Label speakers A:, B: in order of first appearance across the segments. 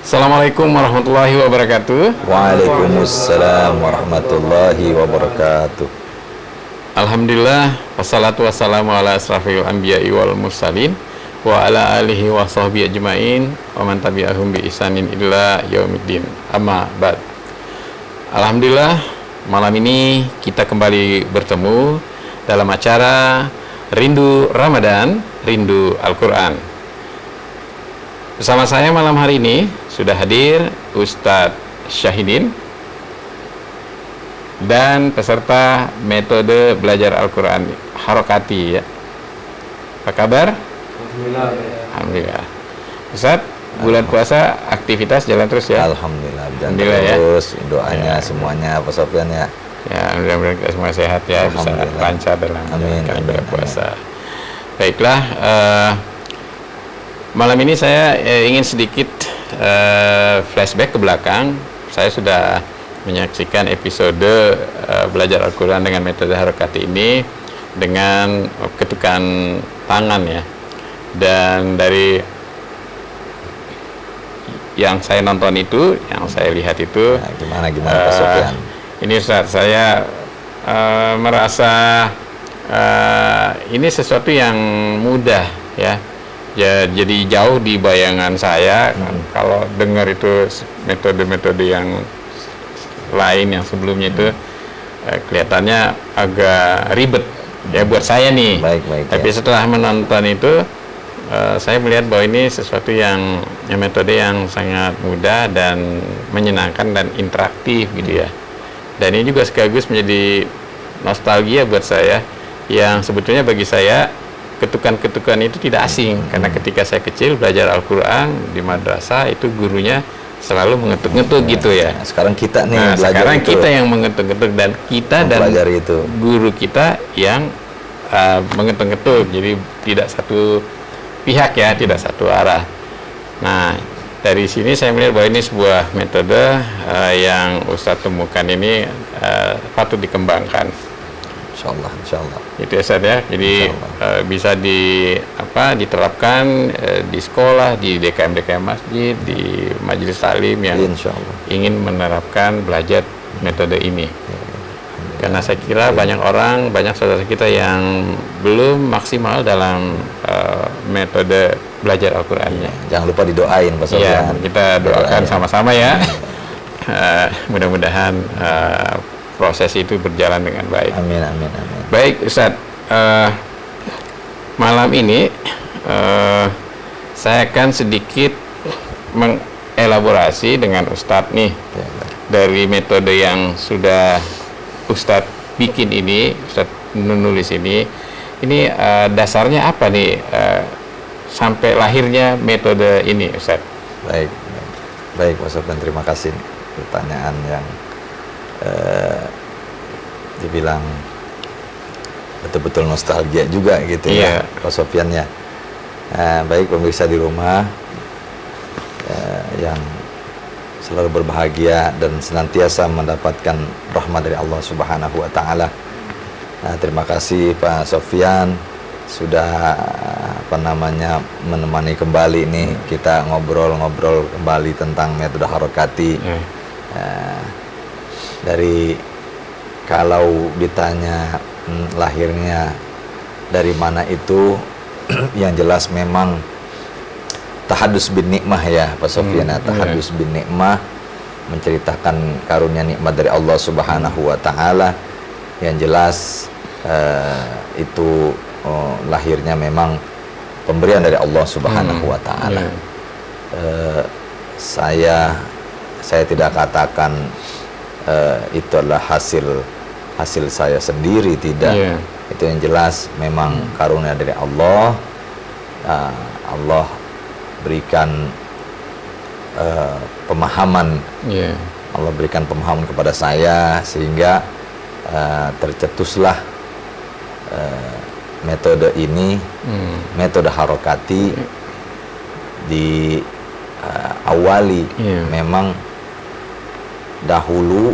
A: Assalamualaikum warahmatullahi wabarakatuh.
B: Waalaikumsalam warahmatullahi wabarakatuh.
A: Alhamdulillah, wassalatu wassalamu ala asrafil anbiya'i wal mursalin wa ala alihi wa sahbihi ajma'in wa man tabi'ahum bi ihsanin illa yaumiddin. Amma ba'd. Alhamdulillah, malam ini kita kembali bertemu dalam acara Rindu Ramadan, Rindu Al-Quran. Bersama saya malam hari ini sudah hadir Ustadz Syahidin dan peserta metode belajar Al-Quran Harokati, ya. Apa kabar?
B: Alhamdulillah.
A: Alhamdulillah. Ustadz, bulan puasa aktivitas jalan terus ya?
B: Alhamdulillah, jalan
A: Alhamdulillah,
B: terus.
A: ya.
B: Doanya semuanya, Pak Sofyan ya.
A: Ya, mudah-mudahan kita semua sehat ya, bisa lancar dalam menjalankan ibadah puasa. Baiklah, malam ini saya ingin sedikit flashback ke belakang. Saya sudah menyaksikan episode belajar Al-Quran dengan metode Harokati ini dengan ketukan tangan, ya. Dan dari yang saya nonton itu, yang saya lihat itu,
B: gimana Pak Sofyan?
A: ini Ustaz, saya merasa ini sesuatu yang mudah, ya. Ya, jadi jauh di bayangan saya. Kalau dengar itu metode-metode yang lain yang sebelumnya itu kelihatannya agak ribet ya buat saya nih.
B: Baik,
A: tapi
B: ya.
A: Setelah menonton itu saya melihat bahwa ini sesuatu yang metode yang sangat mudah dan menyenangkan dan interaktif gitu ya. Dan ini juga sekaligus menjadi nostalgia buat saya, yang sebetulnya bagi saya ketukan-ketukan itu tidak asing, karena ketika saya kecil belajar Al-Quran di madrasah itu gurunya selalu mengetuk-ngetuk gitu ya.
B: Sekarang kita nih
A: belajar sekarang itu. Kita yang mengetuk-ngetuk dan kita dan
B: itu.
A: Guru kita yang mengetuk-ngetuk, jadi tidak satu pihak ya, tidak satu arah. Nah, dari sini saya melihat bahwa ini sebuah metode yang Ustadz temukan ini patut dikembangkan.
B: Insyaallah.
A: Itu ya Ustaz ya. Jadi bisa diterapkan di sekolah, di DKM masjid, di majelis taklim yang ingin menerapkan belajar metode ini. Karena saya kira banyak saudara kita yang belum maksimal dalam metode belajar Al-Qur'annya.
B: Jangan lupa didoain Pak Sofyan.
A: Ya, kita doakan sama-sama ya. Mudah-mudahan proses itu berjalan dengan baik.
B: Amin.
A: Baik Ustadz, malam ini saya akan sedikit mengelaborasi dengan Ustadz nih dari metode yang sudah Ustadz bikin ini, Ustadz menulis ini dasarnya apa nih sampai lahirnya metode ini, Ustadz?
B: Baik Pak Sofyan, terima kasih. Pertanyaan yang dibilang betul-betul nostalgia juga gitu ya Pak Sofyan ya. Baik pemirsa di rumah yang selalu berbahagia dan senantiasa mendapatkan rahmat dari Allah Subhanahu wa taala. Terima kasih Pak Sofyan sudah menemani kembali nih kita ngobrol-ngobrol kembali tentang metode Harokati. Dari kalau ditanya lahirnya dari mana itu, yang jelas memang tahadus bin nikmah ya Pak Sofyan. Tahadus bin nikmah menceritakan karunia nikmat dari Allah Subhanahu wa taala. Yang jelas itu lahirnya memang pemberian dari Allah Subhanahu wa taala. Saya tidak katakan itu adalah hasil saya sendiri, tidak. Itu yang jelas memang karunia dari Allah. Allah berikan pemahaman. Allah berikan pemahaman kepada saya sehingga tercetuslah metode ini, metode Harokati di awali memang dahulu.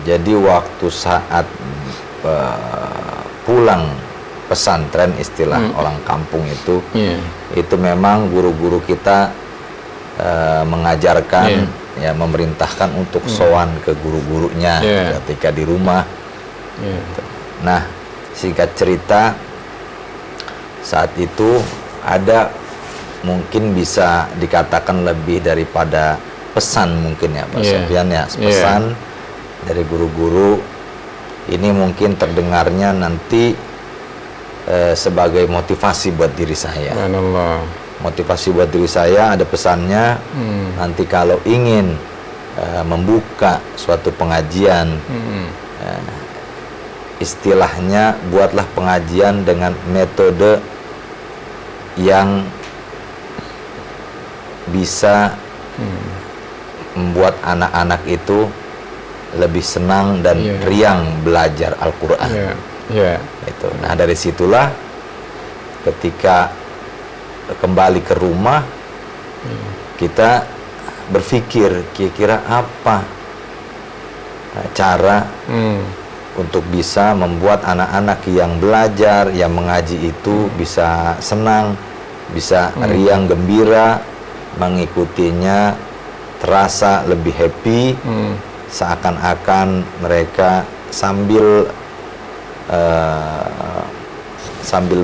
B: Jadi waktu saat pulang pesantren, istilah orang kampung itu memang guru-guru kita mengajarkan, ya memerintahkan untuk sowan ke guru-gurunya ketika di rumah. Nah, singkat cerita, saat itu ada mungkin bisa dikatakan lebih daripada pesan mungkin ya Pak Sofyan ya, pesan dari guru-guru ini mungkin terdengarnya nanti sebagai motivasi buat diri saya. Motivasi buat diri saya, ada pesannya. Nanti kalau ingin membuka suatu pengajian, istilahnya buatlah pengajian dengan metode yang bisa membuat anak-anak itu lebih senang dan riang belajar Al-Quran. Itu. Nah, dari situlah ketika kembali ke rumah, kita berpikir kira-kira apa cara untuk bisa membuat anak-anak yang belajar, yang mengaji itu bisa senang, bisa riang gembira, mengikutinya terasa lebih happy, seakan-akan mereka sambil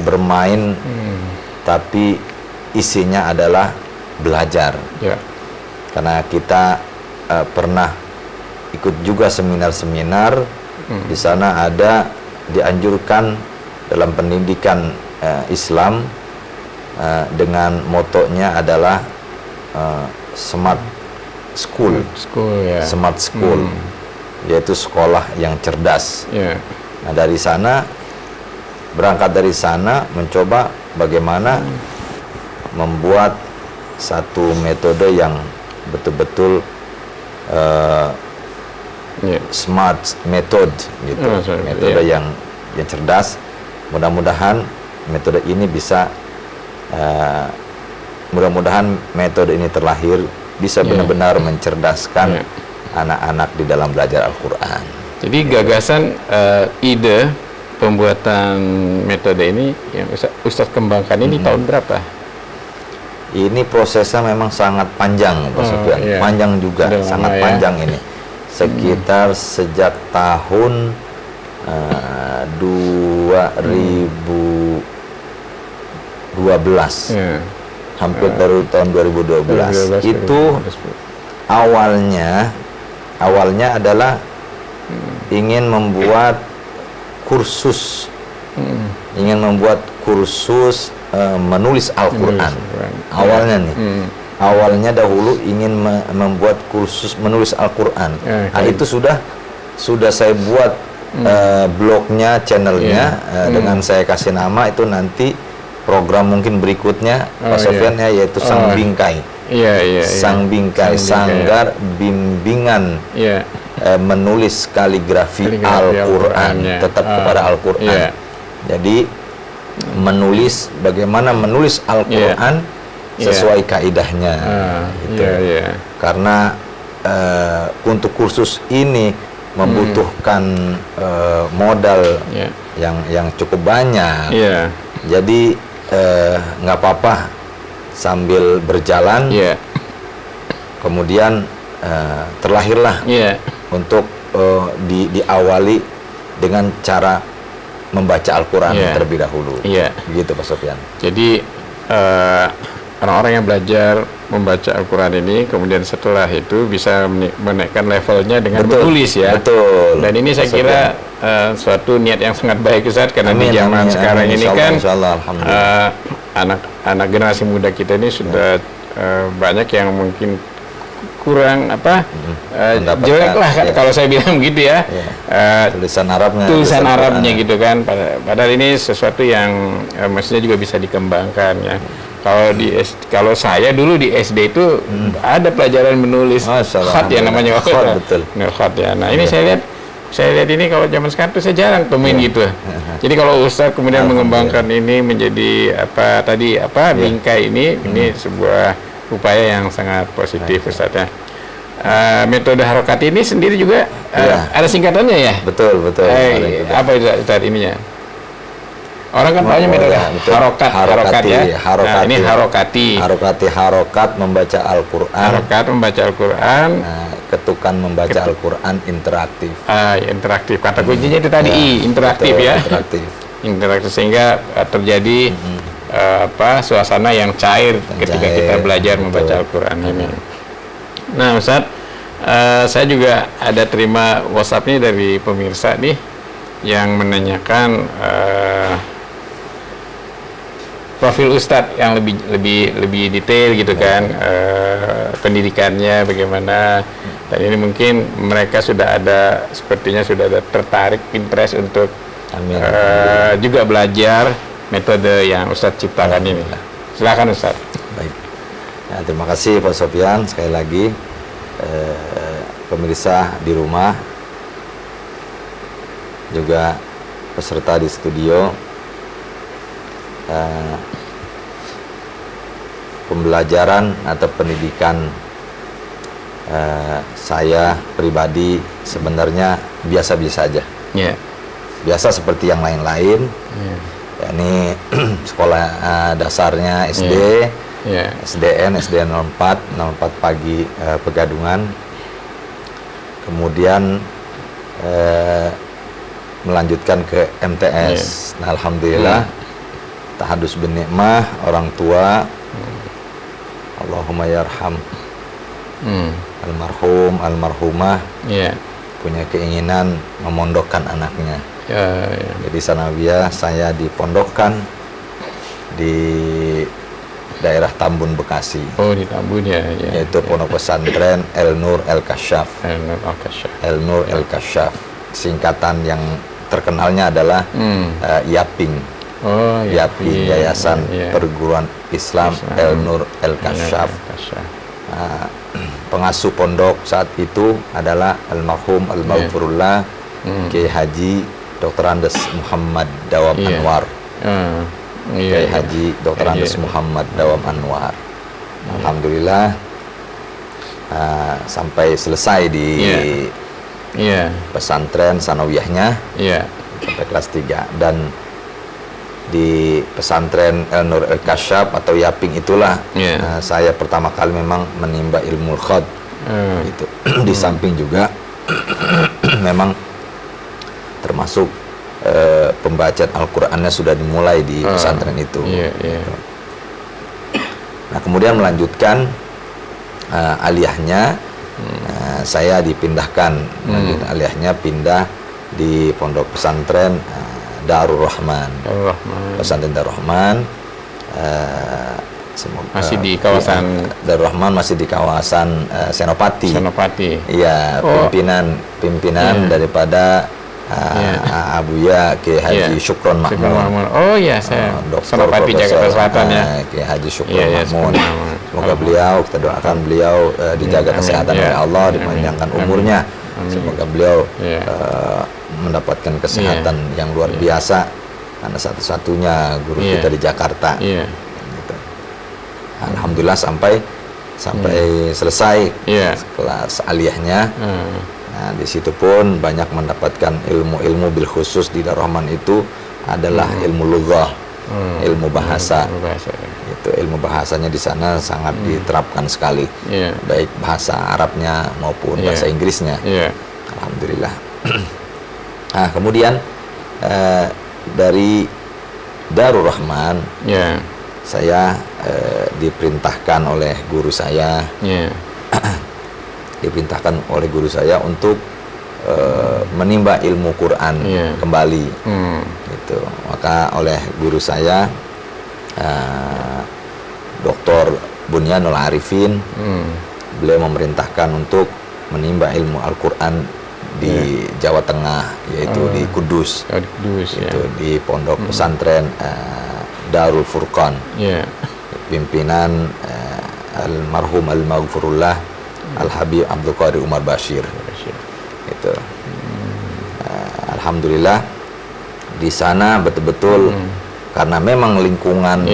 B: bermain, tapi isinya adalah belajar. Karena kita pernah ikut juga seminar-seminar. Di sana ada dianjurkan dalam pendidikan Islam dengan motonya adalah smart school, smart school, yaitu sekolah yang cerdas. Nah, dari sana, berangkat dari sana, mencoba bagaimana membuat satu metode yang betul-betul smart method gitu, metode yang cerdas. Mudah-mudahan metode ini bisa, mudah-mudahan metode ini terlahir bisa benar-benar mencerdaskan anak-anak di dalam belajar Al-Quran.
A: Jadi gagasan, ide pembuatan metode ini yang Ustaz kembangkan ini tahun berapa?
B: Ini prosesnya memang sangat panjang, Pak Sofyan. Panjang juga, sangat panjang ini. Sekitar sejak tahun 2012, hampir dari tahun 2012. Itu awalnya adalah ingin membuat kursus, menulis Al-Quran. Awalnya nih, awalnya dahulu ingin membuat kursus menulis Al-Quran. Nah, itu sudah saya buat blognya, channelnya, dengan saya kasih nama itu nanti program mungkin berikutnya Pak Sofyan ya, yaitu Sang Bingkai. Sang Bingkai, Sanggar Bimbingan menulis kaligrafi Al-Quran, tetap kepada Al-Quran. Jadi menulis, bagaimana menulis Al-Quran sesuai kaidahnya. Karena untuk kursus ini membutuhkan modal yang cukup banyak. Jadi nggak apa-apa sambil berjalan. Kemudian terlahirlah untuk diawali dengan cara membaca Al-Quran terlebih dahulu. Begitu Pak Sofyan.
A: Jadi orang-orang yang belajar membaca Al-Quran ini kemudian setelah itu bisa menaikkan levelnya dengan menulis ya. Dan ini saya kira suatu niat yang sangat baik Ustaz, karena di zaman sekarang ini kan anak generasi muda kita ini sudah banyak yang mungkin kurang jelek lah kalau saya bilang begitu ya.
B: Tulisan
A: Arabnya gitu kan. Padahal ini sesuatu yang maksudnya juga bisa dikembangkan ya. Kalau saya dulu di SD itu ada pelajaran menulis khat ya, namanya khat. Khat ya. Nah, ini saya lihat ini kalau zaman sekarang tuh saya jarang temuin gitu. Jadi kalau Ustaz kemudian mengembangkan ini menjadi bingkai ini sebuah upaya yang sangat positif Ustaz ya. Metode harokat ini sendiri juga ada singkatannya ya?
B: Betul.
A: Apa itu Ustaz ininya? Orang kan taunya metode
B: betul.
A: harokat ya. Nah, ini harokati.
B: Harokat membaca Al-Qur'an.
A: Harokat membaca Al-Qur'an.
B: Ketukan membaca Al-Qur'an interaktif.
A: Interaktif. Kata kuncinya itu tadi interaktif
B: betul,
A: ya.
B: Interaktif
A: Sehingga terjadi suasana yang cair ketika kita belajar membaca Al-Qur'an ini. Nah, Ustaz, saya juga ada terima WhatsApp-nya dari pemirsa nih yang menanyakan profil Ustadz yang lebih detail gitu kan, pendidikannya bagaimana, dan ini mungkin mereka sepertinya sudah ada tertarik interest untuk juga belajar metode yang Ustadz ciptakan ini. Silakan Ustadz.
B: Baik. Ya, terima kasih Pak Sofyan sekali lagi. Pemirsa di rumah, juga peserta di studio, pembelajaran atau pendidikan saya pribadi sebenarnya biasa-biasa aja. Biasa seperti yang lain-lain. Yakni sekolah dasarnya SD, SDN 04 pagi Pegadungan. Kemudian melanjutkan ke MTS. Nah, alhamdulillah tahadus bin nikmah orang tua, Allahumma yarham almarhum almarhumah punya keinginan memondokkan anaknya. Jadi sanawiyah saya dipondokkan di daerah Tambun Bekasi.
A: Di Tambun ya.
B: Yaitu pondok pesantren El Nur El Kasyaf. El Nur El Kasyaf. Singkatan yang terkenalnya adalah YAPING. YAPING, Yayasan Perguruan Islam El Nur El Kasyaf. Pengasuh pondok saat itu adalah almarhum al-maghfurullah Kiai Haji Dr. Andes Muhammad Dawam Anwar. Kiai Haji Dr. Andes Muhammad Dawam Anwar. Alhamdulillah sampai selesai di pesantren sanawiyahnya sampai kelas 3, dan di pesantren El Nur El Kasyaf atau YAPING itulah saya pertama kali memang menimba ilmu khad gitu. Di samping juga memang termasuk pembacaan Al-Qur'annya sudah dimulai di pesantren itu. Gitu. Nah, kemudian melanjutkan aliyahnya, saya dipindahkan, aliyahnya pindah di pondok pesantren Darul Rahman. Pesantren Darul Rahman.
A: Masih di kawasan
B: Darul Rahman, masih di kawasan Senopati. Iya, pimpinan daripada Abuya Kiai Haji Syukron Mahmud.
A: Saya
B: Senopati
A: Jakarta Selatan ya.
B: Kiai Haji Syukron Mahmud. Semoga beliau, kita doakan beliau dijaga kesehatan oleh Allah, dipanjangkan umurnya. Semoga beliau mendapatkan kesehatan yang luar biasa, karena satu-satunya guru kita di Jakarta. Gitu. Alhamdulillah sampai selesai kelas aliyahnya. Nah, di situ pun banyak mendapatkan ilmu-ilmu, bil khusus di Darul Rahman itu adalah ilmu lughah, ilmu bahasa. Itu ilmu bahasanya di sana sangat diterapkan sekali, baik bahasa Arabnya maupun bahasa Inggrisnya. Alhamdulillah. Nah, kemudian dari Darul Rahman saya diperintahkan oleh guru saya, untuk menimba ilmu Quran kembali. Gitu. Maka oleh guru saya Dr. Bunyanul Arifin, beliau memerintahkan untuk menimba ilmu Al-Quran di Jawa Tengah, yaitu di Kudus. Di pondok pesantren Darul Furqan. Pimpinan almarhum al-maghfurullah Al-Habib Abdul Qadir Umar Bashir. Gitu. Alhamdulillah di sana betul-betul karena memang lingkungan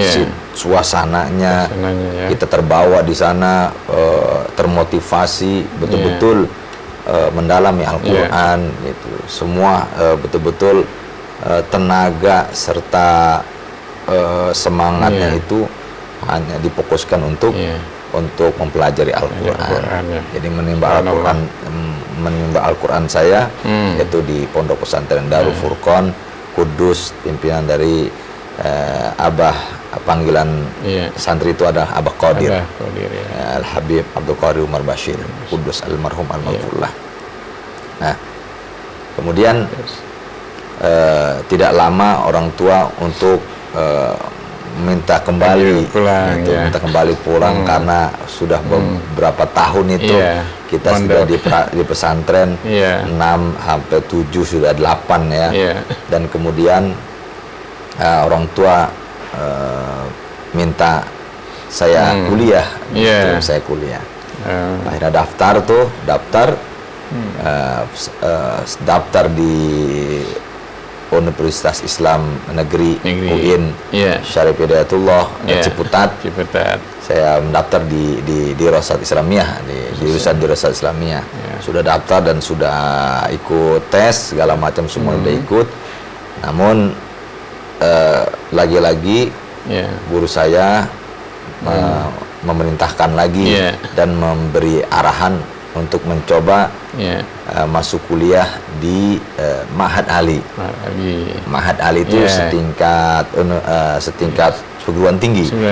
B: suasananya kita terbawa di sana, termotivasi betul-betul mendalami Al-Quran, gitu. Semua betul-betul tenaga serta semangatnya
A: Iya.
B: itu hanya difokuskan untuk mempelajari Al-Quran.
A: Al-Quran, ya.
B: Jadi menimba Al-Quran saya yaitu di Pondok Pesantren Darul Furqan Kudus, pimpinan dari Abah, panggilan santri itu adalah Abah Qadir.
A: Abah Qadir, ya.
B: Al-Habib Abdul Qadir Umar Bashir Kudus almarhum al-maghfurlah. Nah, kemudian tidak lama orang tua untuk minta kembali
A: pulang,
B: gitu, minta kembali pulang karena sudah beberapa tahun itu kita sudah di pesantren 6 sampai 7 sudah 8 ya. Dan kemudian orang tua minta saya kuliah, saya kuliah. Akhirnya daftar di Universitas Islam Negeri. UIN Syarif Hidayatullah Ciputat. Saya mendaftar di Dirasat Islamiyah, di jurusan Dirasat Islamiyah. Sudah daftar dan sudah ikut tes segala macam, semua sudah ikut. Namun lagi-lagi guru saya memerintahkan lagi dan memberi arahan untuk mencoba masuk kuliah di Ma'had Ali. Ma'had Ali itu setingkat perguruan tinggi.
A: Ya.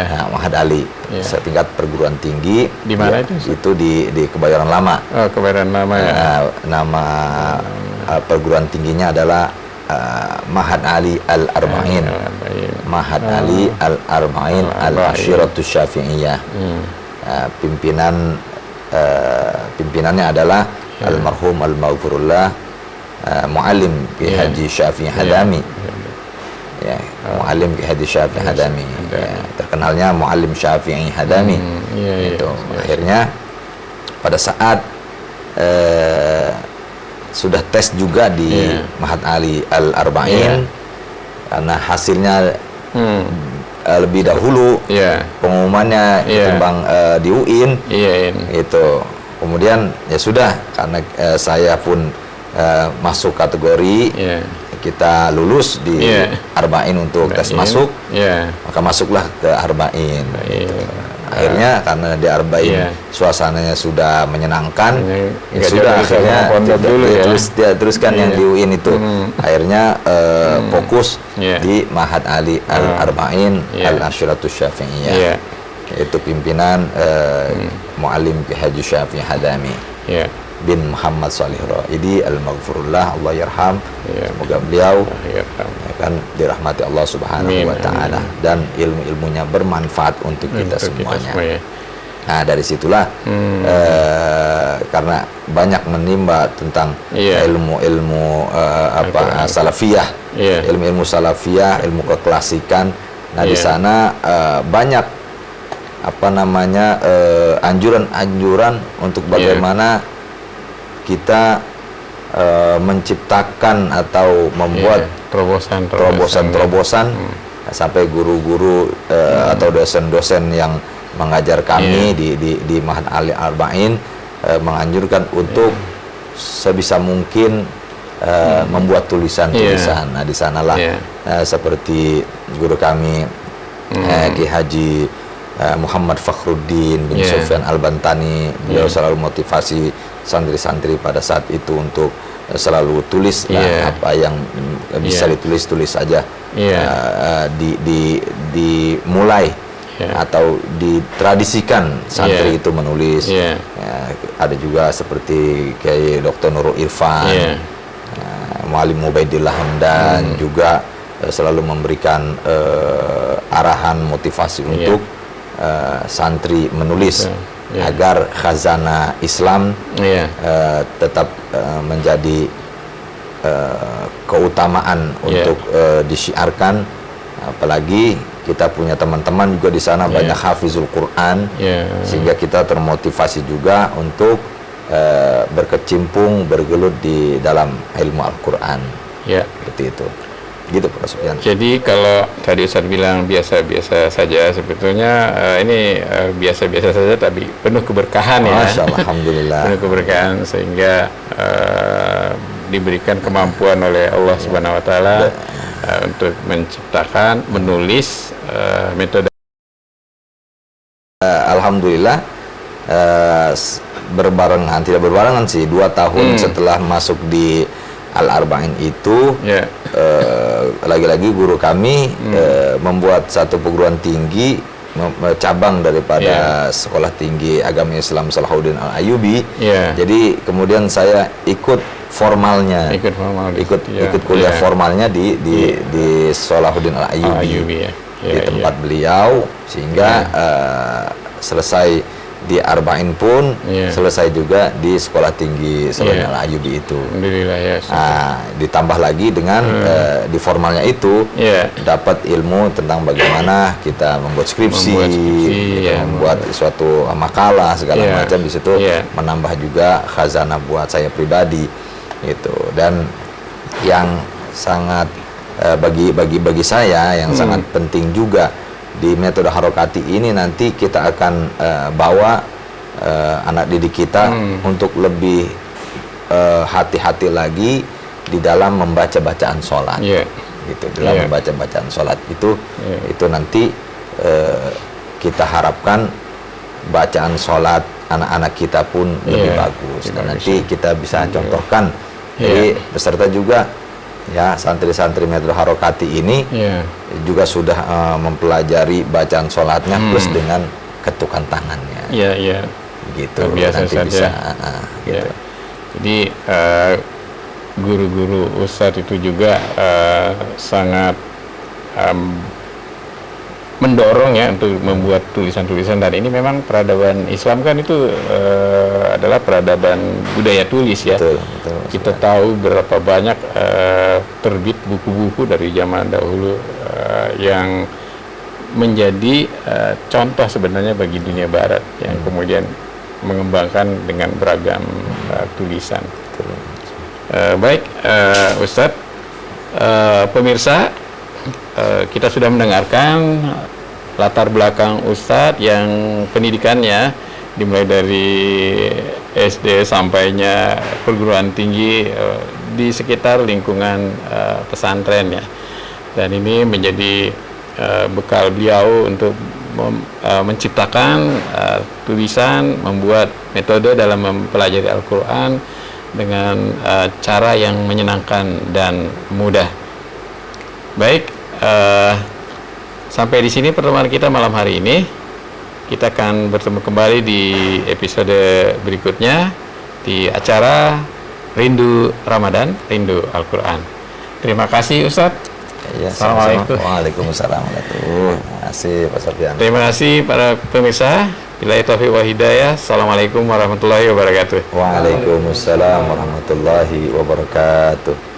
B: Nah, Ma'had Ali setingkat perguruan tinggi.
A: Di mana itu?
B: Itu di Kebayoran Lama.
A: Oh, Kebayoran Lama ya.
B: Nama perguruan tingginya adalah Ma'had Ali Al-Arba'in. Ma'had Ali Al-Arba'in Al-Ashiratus Syafi'iyah. Pimpinannya adalah almarhum al-maghfurullah Muallim Ki Haji Syafi'i Hadami. Ya, Muallim Ki Haji Syafi'i Hadami. Terkenalnya Muallim Syafi'i Hadami. Itu akhirnya pada saat sudah tes juga di Ma'had Ali Al-Arba'in karena hasilnya lebih dahulu pengumumannya ketimbang di UIN itu. Kemudian ya sudah, karena saya pun masuk kategori kita lulus di Arba'in untuk tes masuk, maka masuklah ke Arba'in gitu. Akhirnya karena di Arba'in suasananya sudah menyenangkan, ya sudah akhirnya teruskan yang di UIN itu. Akhirnya fokus di Ma'had Ali Al-Arba'in Al-Ashiratus Syafi'iyah. Yaitu pimpinan Muallim Ki Haji Syafi'i Hadami bin Muhammad Salih Raidi Al-Maghfurullah, Allah yarham. Semoga beliau akan dirahmati Allah Subhanahu wa taala dan ilmu-ilmunya bermanfaat untuk kita semuanya. Nah, dari situlah karena banyak menimba tentang ilmu-ilmu salafiyah, ilmu-ilmu salafiyah, ilmu keklasikan. Nah, di sana banyak anjuran-anjuran untuk bagaimana kita menciptakan atau membuat terobosan-terobosan sampai guru-guru atau dosen-dosen yang mengajar kami di Ma'had Ali Arba'in menganjurkan untuk sebisa mungkin membuat tulisan-tulisan. Nah, di sanalah seperti guru kami Ki Haji Muhammad Fakhruddin bin Sufyan Al-Bantani, beliau selalu motivasi santri-santri pada saat itu untuk selalu tulis apa yang bisa ditulis saja, dimulai atau ditradisikan santri itu menulis. Ada juga seperti kayak Dr. Nurul Irfan, Muallim Ubaidillah Hamdan juga selalu memberikan arahan motivasi untuk santri menulis agar khazanah Islam tetap menjadi keutamaan untuk disiarkan. Apalagi kita punya teman-teman juga di sana banyak hafizul Quran, sehingga kita termotivasi juga untuk berkecimpung, bergelut di dalam ilmu Al-Quran. Seperti itu. Gitu Pak Sufyan.
A: Jadi kalau tadi Ustaz bilang biasa-biasa saja, sebetulnya ini biasa-biasa saja tapi penuh keberkahan ya.
B: Masya Allah, alhamdulillah.
A: Penuh keberkahan sehingga diberikan kemampuan oleh Allah Subhanahu wa taala untuk menciptakan, menulis metode.
B: Alhamdulillah berbarengan, tidak berbarengan sih, 2 tahun setelah masuk di Al-Arba'in itu lagi-lagi guru kami membuat satu perguruan tinggi cabang daripada Sekolah Tinggi Agama Islam Salahuddin Al-Ayyubi. Jadi kemudian saya ikut formalnya, ikut kuliah formalnya di Salahuddin Al-Ayyubi di tempat beliau, sehingga selesai di Arba'in pun selesai juga di Sekolah Tinggi Salahuddin Al-Ayyubi itu.
A: Alhamdulillah ya.
B: Ditambah lagi dengan di formalnya itu dapat ilmu tentang bagaimana kita membuat skripsi, membuat suatu makalah segala macam. Di situ menambah juga khazanah buat saya pribadi itu. Dan yang sangat bagi saya yang sangat penting juga di metode harokati ini, nanti kita akan bawa anak didik kita untuk lebih hati-hati lagi di dalam membaca bacaan sholat. Gitu, dalam membaca bacaan sholat itu nanti kita harapkan bacaan sholat anak-anak kita pun lebih bagus. Dan nanti kita bisa contohkan. Jadi peserta juga, ya, santri-santri metode harokati ini juga sudah mempelajari bacaan sholatnya plus dengan ketukan tangannya. Gitu.
A: Biasa
B: nanti
A: saja.
B: Bisa gitu.
A: Jadi guru-guru ustadz itu juga sangat mendorong ya untuk membuat tulisan-tulisan, dan ini memang peradaban Islam kan itu adalah peradaban budaya tulis ya.
B: Betul,
A: kita tahu berapa banyak terbit buku-buku dari zaman dahulu yang menjadi contoh sebenarnya bagi dunia barat yang kemudian mengembangkan dengan beragam tulisan. Baik Ustadz, pemirsa, kita sudah mendengarkan latar belakang Ustadz yang pendidikannya dimulai dari SD sampainya perguruan tinggi di sekitar lingkungan pesantren ya. Dan ini menjadi bekal beliau untuk menciptakan tulisan, membuat metode dalam mempelajari Al-Quran dengan cara yang menyenangkan dan mudah. Baik, sampai di sini pertemuan kita malam hari ini. Kita akan bertemu kembali di episode berikutnya di acara Rindu Ramadan, Rindu Al-Quran. Terima kasih Ustadz.
B: Ya,
A: Assalamualaikum.
B: Waalaikumsalam. Terima kasih Pak Sofyan.
A: Terima kasih para pemirsa. Billahi taufiq wa hidayah. Assalamualaikum warahmatullahi wabarakatuh.
B: Waalaikumsalam warahmatullahi wabarakatuh.